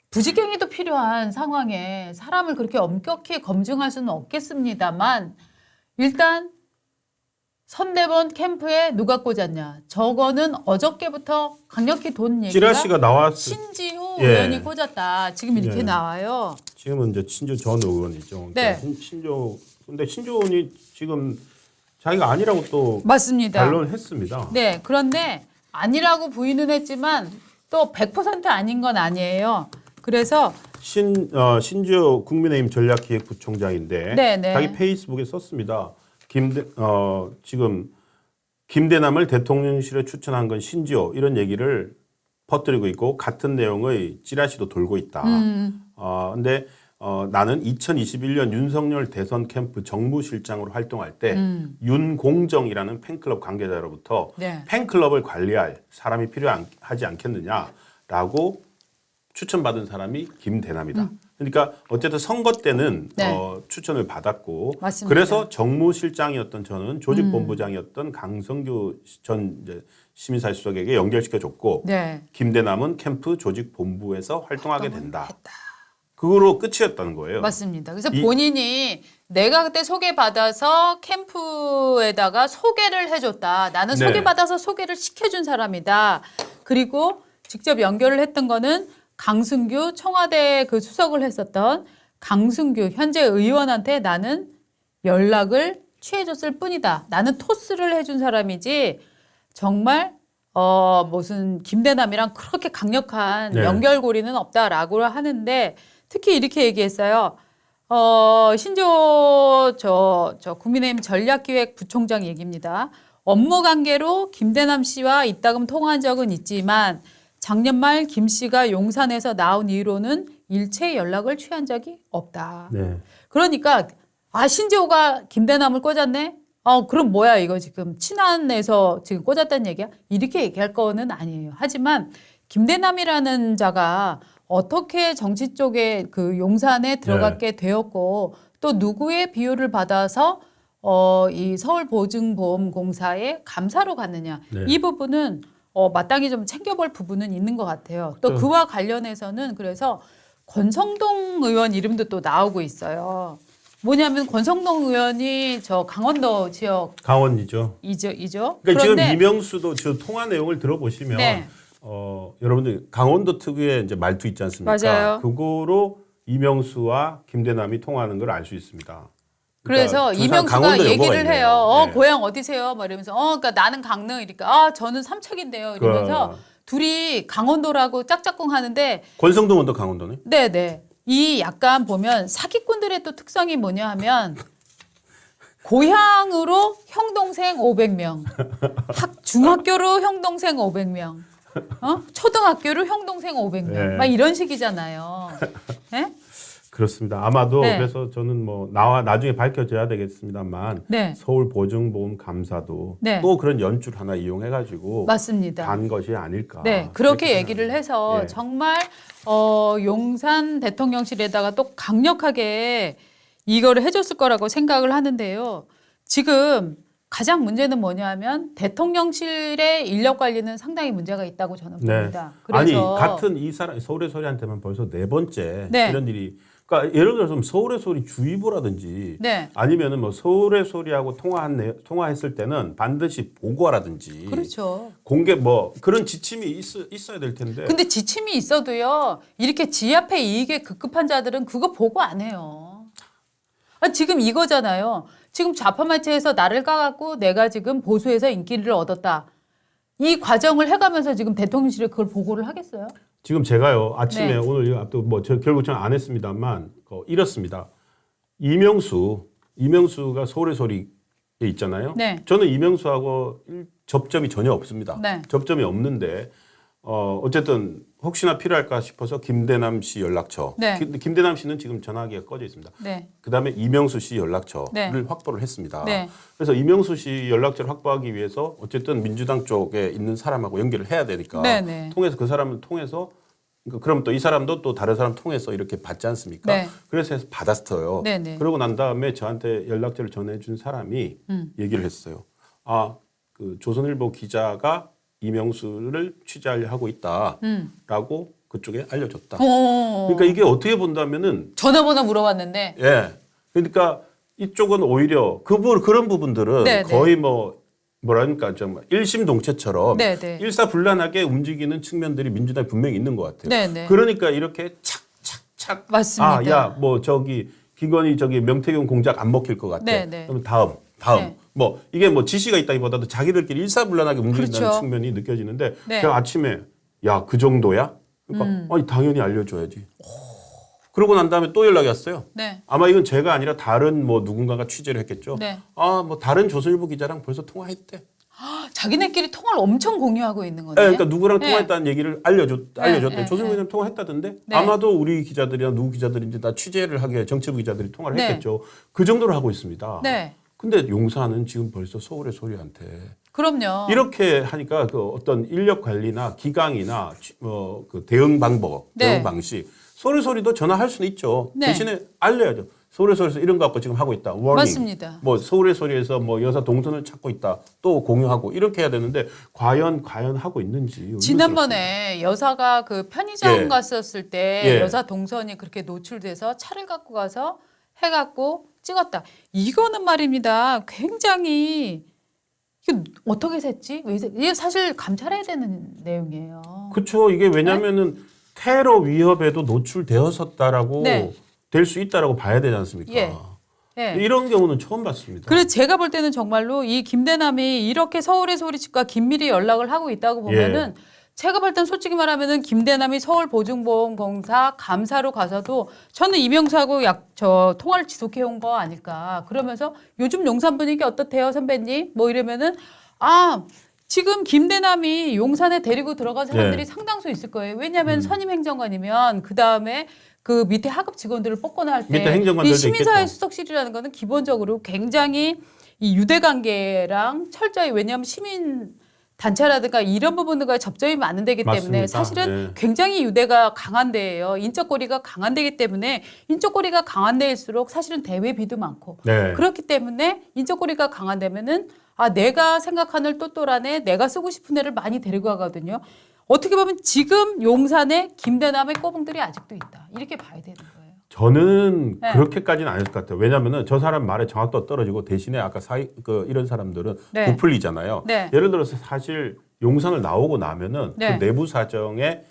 Speaker 1: 부지경이도 필요한 상황에 사람을 그렇게 엄격히 검증할 수는 없겠습니다만 일단 선대본 캠프에 누가 꽂았냐. 저거는 어저께부터 강력히 돈 얘기가
Speaker 2: 찌라시가 나왔을
Speaker 1: 신지호
Speaker 2: 예.
Speaker 1: 의원이 꽂았다. 지금 이렇게
Speaker 2: 예.
Speaker 1: 나와요.
Speaker 2: 지금은 이제 신조 전 의원이죠.
Speaker 1: 네.
Speaker 2: 신조 근데 신조 의원이 지금 자기가 아니라고 또
Speaker 1: 맞습니다.
Speaker 2: 반론을 했습니다.
Speaker 1: 네. 그런데 아니라고 부인은 했지만 또 100% 아닌 건 아니에요. 그래서
Speaker 2: 신조 국민의힘 전략기획부총장인데
Speaker 1: 네, 네.
Speaker 2: 자기 페이스북에 썼습니다. 지금 김대남을 대통령실에 추천한 건 신지호 이런 얘기를 퍼뜨리고 있고 같은 내용의 찌라시도 돌고 있다. 근데 나는 2021년 윤석열 대선 캠프 정무실장으로 활동할 때 윤공정이라는 팬클럽 관계자로부터
Speaker 1: 네.
Speaker 2: 팬클럽을 관리할 사람이 필요하지 않겠느냐라고 추천받은 사람이 김대남이다. 그러니까 어쨌든 선거 때는
Speaker 1: 네.
Speaker 2: 추천을 받았고
Speaker 1: 맞습니다.
Speaker 2: 그래서 정무실장이었던 저는 조직본부장이었던 강성규 전 이제 시민사회 수석에게 연결시켜줬고
Speaker 1: 네.
Speaker 2: 김대남은 캠프 조직본부에서 활동하게 된다. 그거로 끝이었다는 거예요.
Speaker 1: 맞습니다. 그래서 본인이 내가 그때 소개받아서 캠프에다가 소개를 해줬다. 나는
Speaker 2: 네.
Speaker 1: 소개받아서 소개를 시켜준 사람이다. 그리고 직접 연결을 했던 거는 강승규 청와대 그 수석을 했었던 강승규 현재 의원한테 나는 연락을 취해줬을 뿐이다. 나는 토스를 해준 사람이지 정말 무슨 김대남이랑 그렇게 강력한
Speaker 2: 네.
Speaker 1: 연결고리는 없다라고 하는데 특히 이렇게 얘기했어요. 신조 저 국민의힘 전략기획부총장 얘기입니다. 업무 관계로 김대남 씨와 이따금 통화한 적은 있지만 작년 말 김 씨가 용산에서 나온 이후로는 일체 연락을 취한 적이 없다.
Speaker 2: 네.
Speaker 1: 그러니까 신지호가 김대남을 꽂았네? 그럼 뭐야 이거 지금 친한에서 지금 꽂았다는 얘기야? 이렇게 얘기할 거는 아니에요. 하지만 김대남이라는 자가 어떻게 정치 쪽에 그 용산에 들어가게 되었고 또 누구의 비호를 받아서 이 서울보증보험공사에 감사로 갔느냐.
Speaker 2: 네.
Speaker 1: 이 부분은 마땅히 좀 챙겨볼 부분은 있는 것 같아요. 또
Speaker 2: 그렇죠.
Speaker 1: 그와 관련해서는 그래서 권성동 의원 이름도 또 나오고 있어요. 뭐냐면 권성동 의원이 저 강원도 지역
Speaker 2: 강원이죠.
Speaker 1: 이죠.
Speaker 2: 그러니까 지금
Speaker 1: 그런데
Speaker 2: 이명수도 저 통화 내용을 들어보시면
Speaker 1: 네.
Speaker 2: 여러분들 강원도 특유의 이제 말투 있지 않습니까?
Speaker 1: 맞아요.
Speaker 2: 그거로 이명수와 김대남이 통화하는 걸 알 수 있습니다.
Speaker 1: 그래서
Speaker 2: 그러니까
Speaker 1: 이명수가
Speaker 2: 강원도 영어가
Speaker 1: 얘기를
Speaker 2: 있네요.
Speaker 1: 해요.
Speaker 2: 네.
Speaker 1: 고향 어디세요? 막 이러면서 그러니까 나는 강릉 이러니까 저는 삼척인데요. 이러면서 둘이 강원도라고 짝짝꿍 하는데
Speaker 2: 권성동은 또 강원도네.
Speaker 1: 네네. 이 약간 보면 사기꾼들의 또 특성이 뭐냐 하면 고향으로 형 동생 500명, 중학교로 형 동생 500명, 초등학교로 형 동생 500명,
Speaker 2: 네.
Speaker 1: 막 이런 식이잖아요. 네?
Speaker 2: 그렇습니다. 아마도
Speaker 1: 네.
Speaker 2: 그래서 저는 뭐 나중에 밝혀져야 되겠습니다만
Speaker 1: 네.
Speaker 2: 서울보증보험감사도
Speaker 1: 네.
Speaker 2: 또 그런 연출 하나 이용해가지고
Speaker 1: 맞습니다.
Speaker 2: 간 것이 아닐까.
Speaker 1: 네, 그렇게
Speaker 2: 그렇게
Speaker 1: 얘기를
Speaker 2: 생각합니다.
Speaker 1: 해서
Speaker 2: 예.
Speaker 1: 정말 용산 대통령실에다가 또 강력하게 이거를 해줬을 거라고 생각을 하는데요. 지금 가장 문제는 뭐냐면 대통령실의 인력 관리는 상당히 문제가 있다고 저는
Speaker 2: 네.
Speaker 1: 봅니다.
Speaker 2: 아니
Speaker 1: 그래서
Speaker 2: 같은 이 사람 서울의 소리한테만 벌써 네 번째
Speaker 1: 네.
Speaker 2: 이런 일이. 그러니까 예를 들어서 서울의 소리 주의보라든지
Speaker 1: 네.
Speaker 2: 아니면은 뭐 서울의 소리하고 통화했을 때는 반드시 보고하라든지
Speaker 1: 그렇죠.
Speaker 2: 공개 뭐 그런 지침이 있어야 될 텐데.
Speaker 1: 근데 지침이 있어도요. 이렇게 지 앞에 이익에 급급한 자들은 그거 보고 안 해요. 지금 이거잖아요. 지금 좌파 매체에서 나를 까갖고 내가 지금 보수에서 인기를 얻었다. 이 과정을 해가면서 지금 대통령실에 그걸 보고를 하겠어요?
Speaker 2: 지금 제가요 아침에
Speaker 1: 네.
Speaker 2: 오늘 이거 결국 저는 안 했습니다만 이렇습니다. 이명수가 서울의 소리에 있잖아요.
Speaker 1: 네.
Speaker 2: 저는 이명수하고 접점이 전혀 없습니다.
Speaker 1: 네.
Speaker 2: 접점이 없는데 어쨌든 혹시나 필요할까 싶어서 김대남 씨 연락처.
Speaker 1: 네.
Speaker 2: 김대남 씨는 지금 전화기가 꺼져 있습니다.
Speaker 1: 네.
Speaker 2: 그다음에 이명수 씨 연락처를
Speaker 1: 네.
Speaker 2: 확보를 했습니다.
Speaker 1: 네.
Speaker 2: 그래서 이명수 씨 연락처를 확보하기 위해서 어쨌든 민주당 쪽에 있는 사람하고 연결을 해야 되니까
Speaker 1: 네, 네.
Speaker 2: 그 사람을 통해서 그럼 또 이 사람도 또 다른 사람 통해서 이렇게 받지 않습니까?
Speaker 1: 네.
Speaker 2: 그래서 해서 받았어요.
Speaker 1: 네네.
Speaker 2: 그러고 난 다음에 저한테 연락처를 전해준 사람이 얘기를 했어요. 그 조선일보 기자가 이명수를 취재하고 있다라고 그쪽에 알려줬다. 그러니까 이게 어떻게 본다면은
Speaker 1: 전화번호 물어봤는데.
Speaker 2: 예. 그러니까 이쪽은 오히려 그런 부분들은
Speaker 1: 네네.
Speaker 2: 거의 뭐랄까 좀 일심동체처럼
Speaker 1: 네네.
Speaker 2: 일사불란하게 움직이는 측면들이 민주당에 분명히 있는 것 같아요.
Speaker 1: 네네.
Speaker 2: 그러니까 이렇게 착착착
Speaker 1: 맞습니다.
Speaker 2: 야 뭐 김건희 명태균 공작 안 먹힐 것 같아.
Speaker 1: 네네.
Speaker 2: 그럼 다음
Speaker 1: 네.
Speaker 2: 뭐 이게 뭐 지시가 있다기보다도 자기들끼리 일사불란하게 움직인다는
Speaker 1: 그렇죠.
Speaker 2: 측면이 느껴지는데
Speaker 1: 네.
Speaker 2: 제가 아침에 야 그 정도야? 그러니까 아니 당연히 알려줘야지. 그러고 난 다음에 또 연락이 왔어요.
Speaker 1: 네.
Speaker 2: 아마 이건 제가 아니라 다른 뭐 누군가가 취재를 했겠죠.
Speaker 1: 네.
Speaker 2: 뭐 다른 조선일보 기자랑 벌써 통화했대.
Speaker 1: 자기네끼리 통화를 엄청 공유하고 있는 거네.
Speaker 2: 그러니까 누구랑
Speaker 1: 네.
Speaker 2: 통화했다는 얘기를 알려줬대.
Speaker 1: 네.
Speaker 2: 조선일보 기자랑 통화했다던데.
Speaker 1: 네.
Speaker 2: 아마도 우리 기자들이나 누구 기자들인지 다 취재를 하기 위해 정치부 기자들이 통화를
Speaker 1: 네.
Speaker 2: 했겠죠. 그 정도로 하고 있습니다.
Speaker 1: 네.
Speaker 2: 근데 용산은 지금 벌써 서울의 소리한테
Speaker 1: 그럼요.
Speaker 2: 이렇게 하니까 그 어떤 인력 관리나 기강이나 그 대응 방법,
Speaker 1: 네.
Speaker 2: 대응 방식 소리도 전화할 수는 있죠.
Speaker 1: 네.
Speaker 2: 대신에 알려야죠. 소리에서 이런 거 갖고 지금 하고 있다. 워닝.
Speaker 1: 맞습니다.
Speaker 2: 뭐 서울의 소리에서 뭐 여사 동선을 찾고 있다. 또 공유하고 이렇게 해야 되는데 과연 하고 있는지. 의문스럽습니다.
Speaker 1: 지난번에 여사가 그 편의점
Speaker 2: 예.
Speaker 1: 갔었을 때
Speaker 2: 예.
Speaker 1: 여사 동선이 그렇게 노출돼서 차를 갖고 가서 해갖고 찍었다. 이거는 말입니다. 굉장히 이게 어떻게 샜지? 이게 사실 감찰해야 되는 내용이에요.
Speaker 2: 그렇죠. 이게 왜냐면은 테러 위협에도 노출되었었다라고
Speaker 1: 네.
Speaker 2: 될 수 있다라고 봐야 되지 않습니까?
Speaker 1: 예. 예.
Speaker 2: 이런 경우는 처음 봤습니다.
Speaker 1: 그래서 제가 볼 때는 정말로 이 김대남이 이렇게 서울의 소리집과 긴밀히 연락을 하고 있다고 보면은 제가 볼 땐 솔직히 말하면은 김대남이 서울보증보험공사 감사로 가서도 저는 이명수하고 통화를 지속해 온 거 아닐까. 그러면서 요즘 용산 분위기 어떻대요, 선배님? 뭐 이러면은 지금 김대남이 용산에 데리고 들어간 사람들이 상당수 있을 거예요. 왜냐하면 선임 행정관이면 그 다음에 그 밑에 하급 직원들을 뽑거나 할 때
Speaker 2: 밑에 행정관들도
Speaker 1: 이 시민사회
Speaker 2: 있겠죠.
Speaker 1: 수석실이라는 거는 기본적으로 굉장히 이 유대관계랑 철저히 왜냐하면 시민 단체라든가 이런 부분들과 접점이 많은 데기 때문에
Speaker 2: 맞습니다.
Speaker 1: 사실은
Speaker 2: 네.
Speaker 1: 굉장히 유대가 강한 데예요. 인적 고리가 강한 데기 때문에 인적 고리가 강한 데일수록 사실은 대외비도 많고
Speaker 2: 네.
Speaker 1: 그렇기 때문에 인적 고리가 강한 데면은 내가 생각하는 똘똘한 애, 내가 쓰고 싶은 애를 많이 데리고 가거든요. 어떻게 보면 지금 용산에 김대남의 꼬붕들이 아직도 있다. 이렇게 봐야 되는 거예요.
Speaker 2: 저는
Speaker 1: 네.
Speaker 2: 그렇게까지는 아닐 것 같아요. 왜냐하면은 저 사람 말에 정확도가 떨어지고 대신에 아까 이런 사람들은
Speaker 1: 네.
Speaker 2: 부풀리잖아요.
Speaker 1: 네.
Speaker 2: 예를 들어서 사실 용산을 나오고 나면은
Speaker 1: 네.
Speaker 2: 그 내부 사정에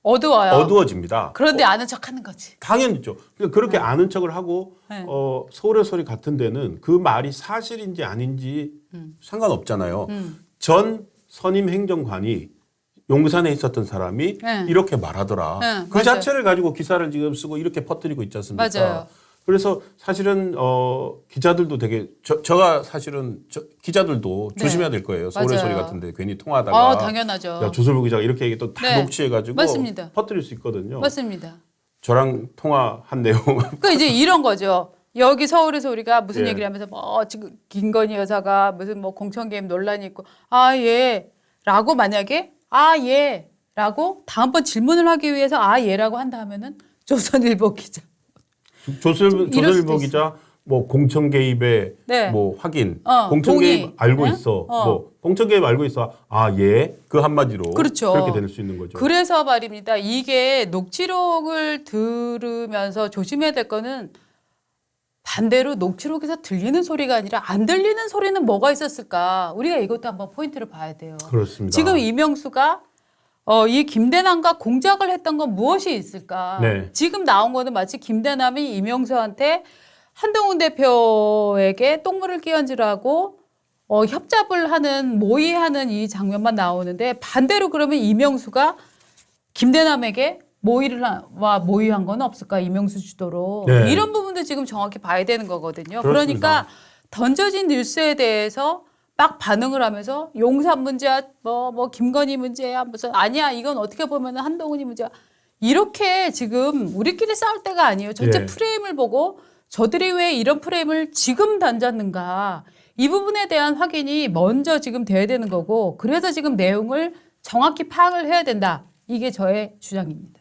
Speaker 1: 어두워요.
Speaker 2: 어두워집니다.
Speaker 1: 그런데 아는 척하는 거지.
Speaker 2: 당연히죠. 그러니까 그렇게 아는 척을 하고
Speaker 1: 네.
Speaker 2: 서울의 소리 같은 데는 그 말이 사실인지 아닌지 상관없잖아요. 전 선임 행정관이 용산에 있었던 사람이
Speaker 1: 네.
Speaker 2: 이렇게 말하더라.
Speaker 1: 네,
Speaker 2: 그
Speaker 1: 맞아요.
Speaker 2: 자체를 가지고 기사를 지금 쓰고 이렇게 퍼뜨리고 있지 않습니까?
Speaker 1: 맞아요.
Speaker 2: 그래서 사실은 기자들도 되게 저가 사실은 기자들도
Speaker 1: 네.
Speaker 2: 조심해야 될 거예요. 서울의
Speaker 1: 맞아요.
Speaker 2: 소리 같은데 괜히 통하다가
Speaker 1: 당연하죠.
Speaker 2: 야, 조선일보 기자가 이렇게 얘기 또 다
Speaker 1: 네.
Speaker 2: 녹취해가지고
Speaker 1: 맞습니다.
Speaker 2: 퍼뜨릴 수 있거든요.
Speaker 1: 맞습니다.
Speaker 2: 저랑 통화한 내용
Speaker 1: 그러니까 이제 이런 거죠. 여기 서울의 소리가 무슨
Speaker 2: 예.
Speaker 1: 얘기를 하면서 지금 김건희 여사가 무슨 공천 개입 논란이 있고 예라고 만약에 예라고 다음번 질문을 하기 위해서 예라고 한다 하면은 조선일보 기자
Speaker 2: 조선일보 기자 뭐 공천 개입에
Speaker 1: 네.
Speaker 2: 뭐 확인,
Speaker 1: 동의.
Speaker 2: 공천 개입 알고
Speaker 1: 네?
Speaker 2: 있어, 뭐 공천 개입 알고 있어, 그 한마디로
Speaker 1: 그렇죠.
Speaker 2: 그렇게 될 수 있는 거죠.
Speaker 1: 그래서 말입니다. 이게 녹취록을 들으면서 조심해야 될 거는 반대로 녹취록에서 들리는 소리가 아니라 안 들리는 소리는 뭐가 있었을까? 우리가 이것도 한번 포인트를 봐야 돼요.
Speaker 2: 그렇습니다.
Speaker 1: 지금 이명수가 이 김대남과 공작을 했던 건 무엇이 있을까?
Speaker 2: 네.
Speaker 1: 지금 나온 거는 마치 김대남이 이명수한테 한동훈 대표에게 똥물을 끼얹으라고 협잡을 하는 모의하는 이 장면만 나오는데 반대로 그러면 이명수가 김대남에게 모의한 건 없을까? 이명수 주도로.
Speaker 2: 네.
Speaker 1: 이런 부분도 지금 정확히 봐야 되는 거거든요.
Speaker 2: 그렇습니다.
Speaker 1: 그러니까 던져진 뉴스에 대해서 막 반응을 하면서 용산 문제야, 뭐 김건희 문제야, 무슨 아니야 이건 어떻게 보면 한동훈이 문제야. 이렇게 지금 우리끼리 싸울 때가 아니에요. 전체
Speaker 2: 예.
Speaker 1: 프레임을 보고 저들이 왜 이런 프레임을 지금 던졌는가. 이 부분에 대한 확인이 먼저 지금 돼야 되는 거고 그래서 지금 내용을 정확히 파악을 해야 된다. 이게 저의 주장입니다.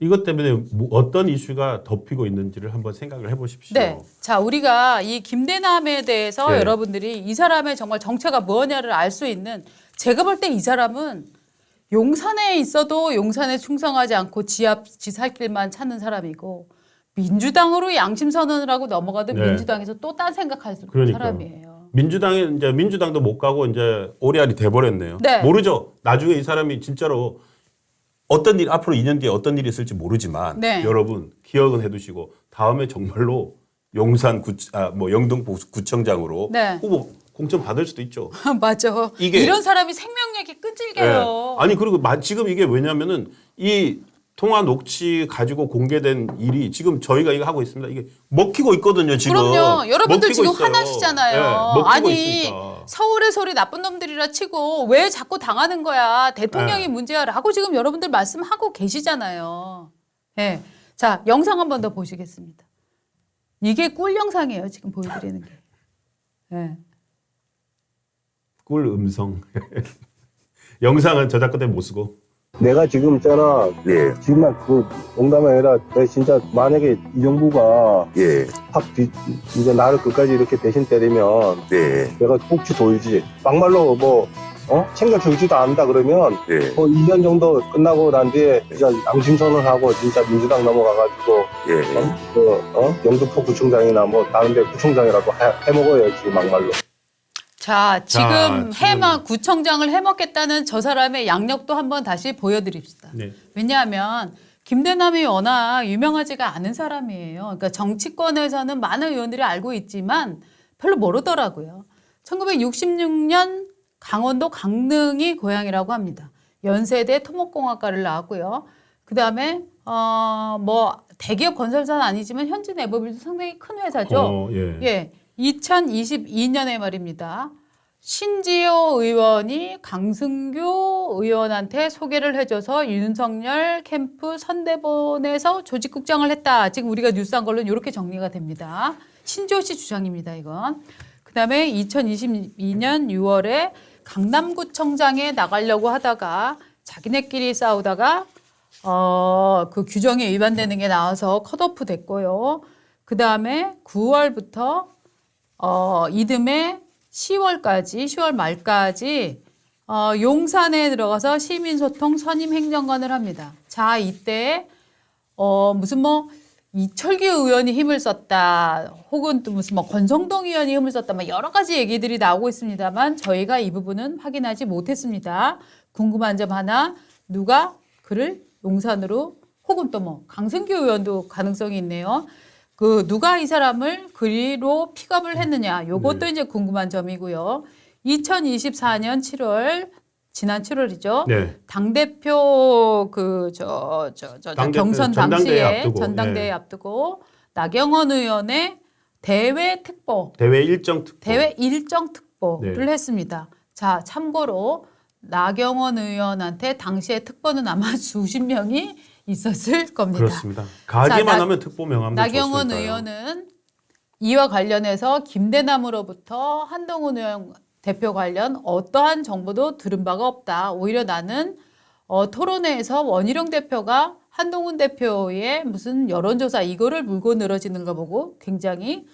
Speaker 2: 이것 때문에 어떤 이슈가 덮이고 있는지를 한번 생각을 해보십시오.
Speaker 1: 네. 자, 우리가 이 김대남에 대해서
Speaker 2: 네.
Speaker 1: 여러분들이 이 사람의 정말 정체가 뭐냐를 알 수 있는, 제가 볼 때 이 사람은 용산에 있어도 용산에 충성하지 않고 지 살 길만 찾는 사람이고, 민주당으로 양심 선언을 하고 넘어가도
Speaker 2: 네.
Speaker 1: 민주당에서 또 딴 생각할
Speaker 2: 그러니까요.
Speaker 1: 사람이에요.
Speaker 2: 민주당에 이제 민주당도 못 가고 이제 오리알이 돼버렸네요.
Speaker 1: 네.
Speaker 2: 모르죠. 나중에 이 사람이 진짜로 어떤 일 앞으로 2년 뒤에 어떤 일이 있을지 모르지만
Speaker 1: 네.
Speaker 2: 여러분 기억은 해두시고 다음에 정말로 용산 영등포구청장으로
Speaker 1: 네.
Speaker 2: 후보 공천 받을 수도 있죠.
Speaker 1: 맞아.
Speaker 2: 이게-
Speaker 1: 이런 사람이 생명력이 끈질겨요.
Speaker 2: 아니 그리고 지금 이게 왜냐면은 이 통화 녹취 가지고 공개된 일이 지금 저희가 이거 하고 있습니다. 이게 먹히고 있거든요. 지금.
Speaker 1: 그럼요. 여러분들
Speaker 2: 먹히고
Speaker 1: 지금
Speaker 2: 있어요.
Speaker 1: 화나시잖아요.
Speaker 2: 네, 먹히고
Speaker 1: 아니
Speaker 2: 있으니까.
Speaker 1: 서울의 소리 나쁜 놈들이라 치고 왜 자꾸 당하는 거야. 대통령이
Speaker 2: 네.
Speaker 1: 문제야라고 지금 여러분들 말씀하고 계시잖아요. 네. 자, 영상 한 번 더 보시겠습니다. 이게 꿀 영상이에요. 지금 보여드리는 게. 네.
Speaker 2: 꿀 음성. 영상은 저작권 때문에 못 쓰고.
Speaker 4: 내가 지금 있잖아.
Speaker 3: 예,
Speaker 4: 정말 그 농담이 아니라 내가 진짜 만약에 이 정부가
Speaker 3: 예,
Speaker 4: 이제 나를 끝까지 이렇게 대신 때리면
Speaker 3: 네,
Speaker 4: 내가 꼭지 돌지. 막말로 챙겨주지도 않는다 그러면
Speaker 3: 네,
Speaker 4: 2년 정도 끝나고 난 뒤에 진짜 양심 선언하고 진짜 민주당 넘어가가지고
Speaker 3: 예,
Speaker 4: 영등포 구청장이나 뭐 다른 데 구청장이라도 해먹어요 지금 막말로.
Speaker 1: 자, 지금
Speaker 2: 지금-
Speaker 1: 구청장을 해먹겠다는 저 사람의 양력도 한번 다시 보여드립시다.
Speaker 2: 네.
Speaker 1: 왜냐하면 김대남이 워낙 유명하지가 않은 사람이에요. 그러니까 정치권에서는 많은 의원들이 알고 있지만 별로 모르더라고요. 1966년 강원도 강릉이 고향이라고 합니다. 연세대 토목공학과를 나왔고요. 그 다음에 대기업 건설사는 아니지만 현진에버빌도 상당히 큰 회사죠.
Speaker 2: 예.
Speaker 1: 예, 2022년에 말입니다. 신지호 의원이 강승규 의원한테 소개를 해줘서 윤석열 캠프 선대본에서 조직국장을 했다. 지금 우리가 뉴스한 걸로는 이렇게 정리가 됩니다. 신지호 씨 주장입니다, 이건. 그 다음에 2022년 6월에 강남구청장에 나가려고 하다가 자기네끼리 싸우다가 그 규정에 위반되는 게 나와서 컷오프 됐고요. 그 다음에 9월부터 이듬해 10월 말까지 용산에 들어가서 시민소통 선임행정관을 합니다. 자, 이때 무슨 이철규 의원이 힘을 썼다, 혹은 또 무슨 권성동 의원이 힘을 썼다, 여러 가지 얘기들이 나오고 있습니다만 저희가 이 부분은 확인하지 못했습니다. 궁금한 점 하나, 누가 그를 용산으로, 혹은 또 강승규 의원도 가능성이 있네요. 누가 이 사람을 그리로 픽업을 했느냐, 요것도 이제 궁금한 점이고요. 2024년 7월, 지난 7월이죠.
Speaker 2: 네.
Speaker 1: 당대표 경선
Speaker 2: 전당대회
Speaker 1: 당시에
Speaker 2: 앞두고,
Speaker 1: 전당대회
Speaker 2: 네.
Speaker 1: 앞두고 나경원 의원의 대외 특보,
Speaker 2: 대외 일정 특보.
Speaker 1: 대외 일정 특보를
Speaker 2: 네.
Speaker 1: 했습니다. 자, 참고로 나경원 의원한테 당시에 특보는 아마 수십 명이 있었을 겁니다.
Speaker 2: 그렇습니다. 가게만
Speaker 1: 자,
Speaker 2: 하면 특보 명함도
Speaker 1: 나경원
Speaker 2: 줬으니까요.
Speaker 1: 의원은 이와 관련해서 김대남으로부터 한동훈 의원 대표 관련 어떠한 정보도 들은 바가 없다. 오히려 나는 토론회에서 원희룡 대표가 한동훈 대표의 무슨 여론조사 이거를 물고 늘어지는 거 보고 굉장히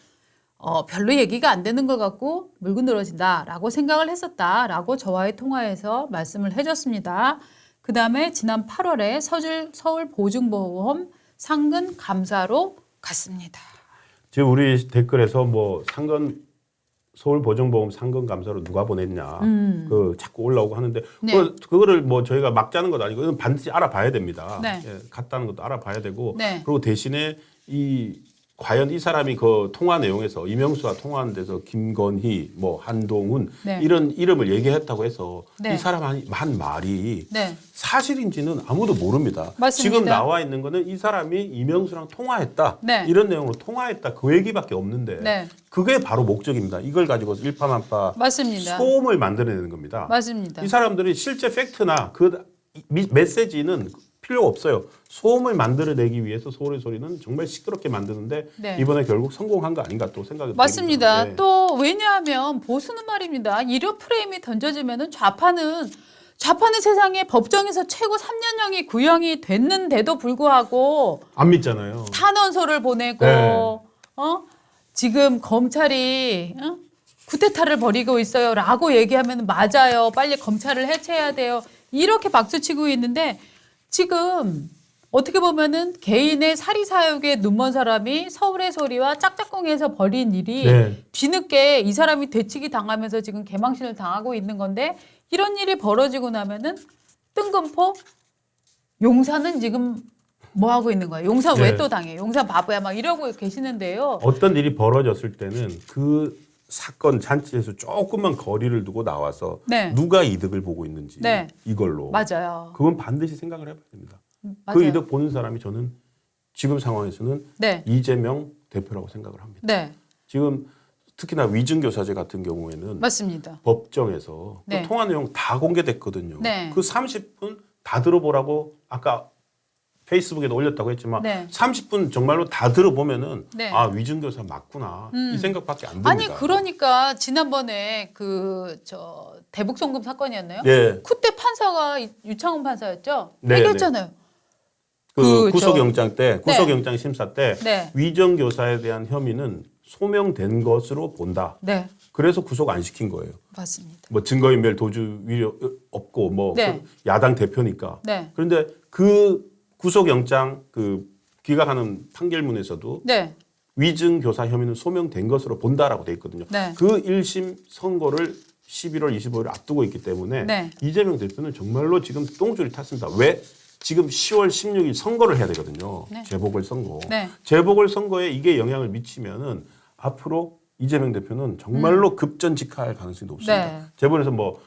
Speaker 1: 별로 얘기가 안 되는 것 같고 물고 늘어진다라고 생각을 했었다라고 저와의 통화에서 말씀을 해줬습니다. 그 다음에 지난 8월에 서울 보증보험 상근 감사로 갔습니다.
Speaker 2: 지금 우리 댓글에서 상근 서울 보증보험 상근 감사로 누가 보냈냐 자꾸 올라오고 하는데
Speaker 1: 네.
Speaker 2: 그거를 저희가 막 짜는 것도 아니고 이건 반드시 알아봐야 됩니다.
Speaker 1: 네.
Speaker 2: 예, 갔다는 것도 알아봐야 되고
Speaker 1: 네.
Speaker 2: 그리고 대신에 과연 이 사람이 그 통화 내용에서 이명수와 통화한 데서 김건희, 한동훈
Speaker 1: 네.
Speaker 2: 이런 이름을 얘기했다고 해서
Speaker 1: 네.
Speaker 2: 이 사람이 한 말이
Speaker 1: 네.
Speaker 2: 사실인지는 아무도 모릅니다.
Speaker 1: 맞습니다.
Speaker 2: 지금 나와 있는 거는 이 사람이 이명수랑 통화했다.
Speaker 1: 네.
Speaker 2: 이런 내용으로 통화했다. 그 얘기밖에 없는데
Speaker 1: 네.
Speaker 2: 그게 바로 목적입니다. 이걸 가지고 일파만파
Speaker 1: 맞습니다.
Speaker 2: 소음을 만들어내는 겁니다.
Speaker 1: 맞습니다.
Speaker 2: 이 사람들이 실제 팩트나 메시지는 필요가 없어요. 소음을 만들어내기 위해서 서울의 소리는 정말 시끄럽게 만드는데
Speaker 1: 네.
Speaker 2: 이번에 결국 성공한 거 아닌가 또 생각이
Speaker 1: 맞습니다.
Speaker 2: 듭니다. 네.
Speaker 1: 또 왜냐하면 보수는 말입니다. 이런 프레임이 던져지면은 좌파는 좌파는 세상에 법정에서 최고 3년형이 구형이 됐는데도 불구하고
Speaker 2: 안 믿잖아요.
Speaker 1: 탄원서를 보내고
Speaker 2: 네.
Speaker 1: 지금 검찰이 쿠데타를 벌이고 있어요라고 얘기하면 맞아요. 빨리 검찰을 해체해야 돼요. 이렇게 박수치고 있는데 지금 어떻게 보면은 개인의 사리사욕에 눈먼 사람이 서울의 소리와 짝짝꿍에서 벌인 일이
Speaker 2: 네.
Speaker 1: 뒤늦게 이 사람이 되치기 당하면서 지금 개망신을 당하고 있는 건데 이런 일이 벌어지고 나면은 뜬금포 용산은 지금 뭐 하고 있는 거야? 용산
Speaker 2: 네.
Speaker 1: 왜 또 당해? 용산 바보야 막 이러고 계시는데요.
Speaker 2: 어떤 일이 벌어졌을 때는 그 사건 잔치에서 조금만 거리를 두고 나와서
Speaker 1: 네.
Speaker 2: 누가 이득을 보고 있는지
Speaker 1: 네.
Speaker 2: 이걸로
Speaker 1: 맞아요.
Speaker 2: 그건 반드시 생각을 해봐야 됩니다.
Speaker 1: 맞아요.
Speaker 2: 그 이득 보는 사람이 저는 지금 상황에서는
Speaker 1: 네.
Speaker 2: 이재명 대표라고 생각을 합니다.
Speaker 1: 네.
Speaker 2: 지금 특히나 위증교사제 같은 경우에는
Speaker 1: 맞습니다.
Speaker 2: 법정에서
Speaker 1: 네.
Speaker 2: 그 통화 내용 다 공개됐거든요.
Speaker 1: 네.
Speaker 2: 그 30분 다 들어보라고 아까 페이스북에도 올렸다고 했지만
Speaker 1: 네.
Speaker 2: 30분 정말로 다 들어보면은
Speaker 1: 네.
Speaker 2: 아 위증교사 맞구나 이 생각밖에 안 듭니다.
Speaker 1: 아니 그러니까 지난번에 그 대북 송금 사건이었나요?
Speaker 2: 예.
Speaker 1: 그때 판사가 유창훈 판사였죠.
Speaker 2: 네,
Speaker 1: 얘기했잖아요.
Speaker 2: 그
Speaker 1: 그
Speaker 2: 구속영장 때 구속영장 심사 때
Speaker 1: 네.
Speaker 2: 위정교사에 대한 혐의는 소명된 것으로 본다.
Speaker 1: 네,
Speaker 2: 그래서 구속 안 시킨 거예요.
Speaker 1: 맞습니다.
Speaker 2: 뭐 증거인멸 도주 위력 없고 뭐
Speaker 1: 네.
Speaker 2: 그 야당 대표니까.
Speaker 1: 네.
Speaker 2: 그런데 그 구속영장 그 기각하는 판결문에서도
Speaker 1: 네,
Speaker 2: 위증 교사 혐의는 소명된 것으로 본다라고 돼 있거든요.
Speaker 1: 네.
Speaker 2: 그 1심 선고를 11월 25일 앞두고 있기 때문에
Speaker 1: 네.
Speaker 2: 이재명 대표는 정말로 지금 똥줄이 탔습니다. 왜? 지금 10월 16일 선거를 해야 되거든요.
Speaker 1: 네.
Speaker 2: 재보궐선거.
Speaker 1: 네.
Speaker 2: 재보궐선거에 이게 영향을 미치면은 앞으로 이재명 대표는 정말로 급전직하할 가능성이 높습니다.
Speaker 1: 네.
Speaker 2: 재벌에서 뭐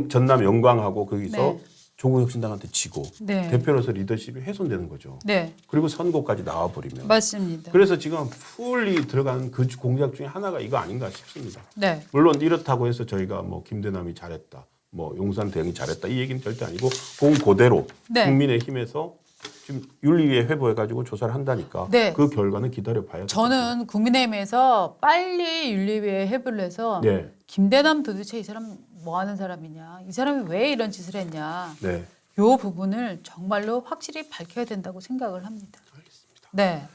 Speaker 2: 전남 영광하고 거기서
Speaker 1: 네.
Speaker 2: 조국혁신당한테 지고
Speaker 1: 네.
Speaker 2: 대표로서 리더십이 훼손되는 거죠.
Speaker 1: 네,
Speaker 2: 그리고 선거까지 나와버리면.
Speaker 1: 맞습니다.
Speaker 2: 그래서 지금 풀리 들어가는 그 공작 중에 하나가 이거 아닌가 싶습니다.
Speaker 1: 네,
Speaker 2: 물론 이렇다고 해서 저희가 뭐 김대남이 잘했다, 뭐 용산 대응이 잘했다 이 얘기는 절대 아니고 그대로
Speaker 1: 네.
Speaker 2: 국민의힘에서 지금 윤리위에 회부해가지고 조사를 한다니까
Speaker 1: 네.
Speaker 2: 그 결과는 기다려봐야
Speaker 1: 저는 국민의힘에서 빨리 윤리위에 회부를 해서
Speaker 2: 네.
Speaker 1: 김대남 도대체 이 사람 뭐 하는 사람이냐, 이 사람이 왜 이런 짓을 했냐,
Speaker 2: 네.
Speaker 1: 요 부분을 정말로 확실히 밝혀야 된다고 생각을 합니다.
Speaker 2: 알겠습니다.
Speaker 1: 네.